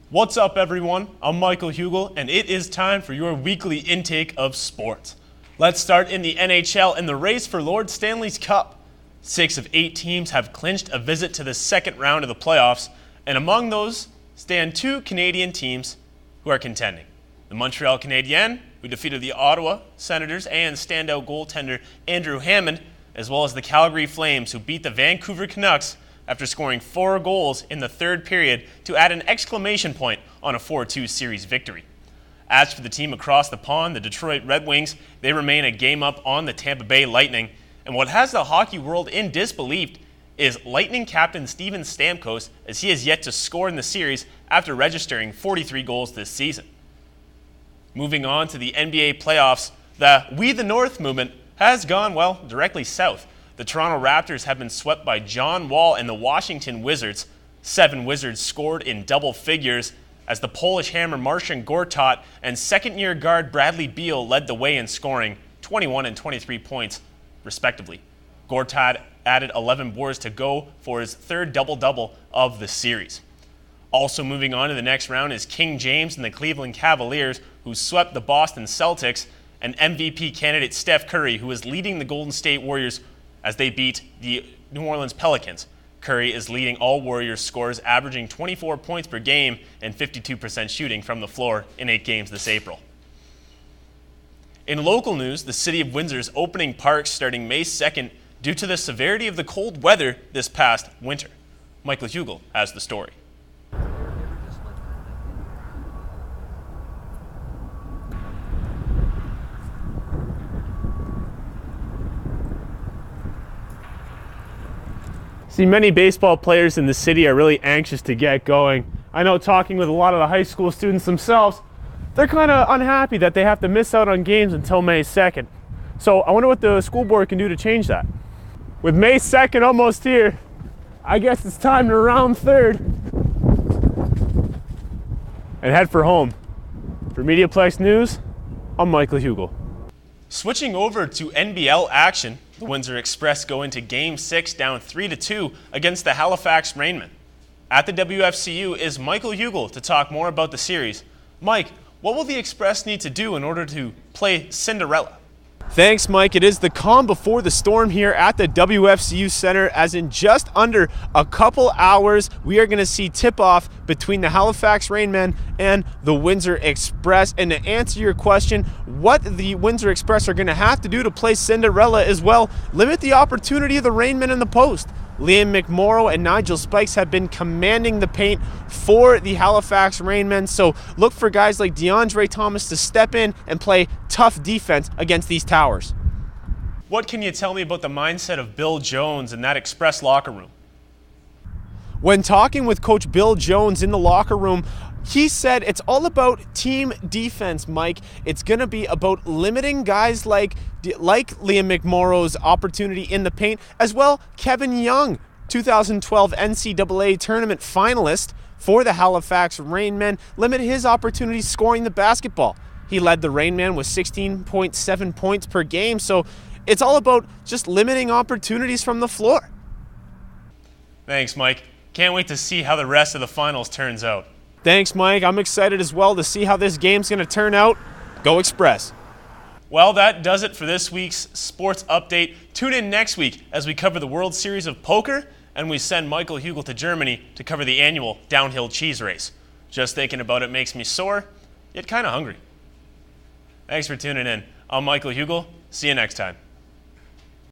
What's up, everyone? I'm Michael Hugall, and it is time for your weekly intake of sports. Let's start in the NHL and the race for Lord Stanley's Cup. 6 of 8 teams have clinched a visit to the second round of the playoffs, and among those stand 2 Canadian teams who are contending. The Montreal Canadiens, who defeated the Ottawa Senators and standout goaltender Andrew Hammond, as well as the Calgary Flames, who beat the Vancouver Canucks after scoring 4 goals in the third period to add an exclamation point on a 4-2 series victory. As for the team across the pond, the Detroit Red Wings, they remain a game up on the Tampa Bay Lightning. And what has the hockey world in disbelief is Lightning captain Steven Stamkos, as he has yet to score in the series after registering 43 goals this season. Moving on to the NBA playoffs, the We the North movement has gone, directly south. The Toronto Raptors have been swept by John Wall and the Washington Wizards. 7 Wizards scored in double figures as the Polish hammer Marcin Gortat and second-year guard Bradley Beal led the way in scoring 21 and 23 points, respectively. Gortat added 11 boards to go for his third double-double of the series. Also moving on to the next round is King James and the Cleveland Cavaliers, who swept the Boston Celtics, and MVP candidate Steph Curry, who is leading the Golden State Warriors as they beat the New Orleans Pelicans. Curry is leading all Warriors scorers, averaging 24 points per game and 52% shooting from the floor in 8 games this April. In local news, the city of Windsor is opening parks starting May 2nd due to the severity of the cold weather this past winter. Michael Hugall has the story. See, many baseball players in the city are really anxious to get going. I know, talking with a lot of the high school students themselves, they're kind of unhappy that they have to miss out on games until May 2nd. So I wonder what the school board can do to change that. With May 2nd almost here, I guess it's time to round third and head for home. For Mediaplex News, I'm Michael Hugall. Switching over to NBL action, the Windsor Express go into Game 6 down 3-2 against the Halifax Rainmen. At the WFCU is Michael Hugall to talk more about the series. Mike, what will the Express need to do in order to play Cinderella? Thanks, Mike. It is the calm before the storm here at the WFCU Center, as in just under a couple hours, we are going to see tip-off between the Halifax Rainmen and the Windsor Express. And to answer your question, what the Windsor Express are going to have to do to play Cinderella is, limit the opportunity of the Rainmen in the post. Liam McMorrow and Nigel Spikes have been commanding the paint for the Halifax Rainmen, so look for guys like DeAndre Thomas to step in and play tough defense against these towers. What can you tell me about the mindset of Bill Jones in that Express locker room? When talking with Coach Bill Jones in the locker room, he said it's all about team defense, Mike. It's going to be about limiting guys like Liam McMorrow's opportunity in the paint, as well Kevin Young, 2012 NCAA tournament finalist for the Halifax Rainmen, limit his opportunity scoring the basketball. He led the Rainmen with 16.7 points per game, so it's all about just limiting opportunities from the floor. Thanks, Mike. Can't wait to see how the rest of the finals turns out. Thanks, Mike. I'm excited as well to see how this game's going to turn out. Go Express. Well, that does it for this week's sports update. Tune in next week as we cover the World Series of Poker and we send Michael Hugall to Germany to cover the annual downhill cheese race. Just thinking about it makes me sore, yet kind of hungry. Thanks for tuning in. I'm Michael Hugall. See you next time.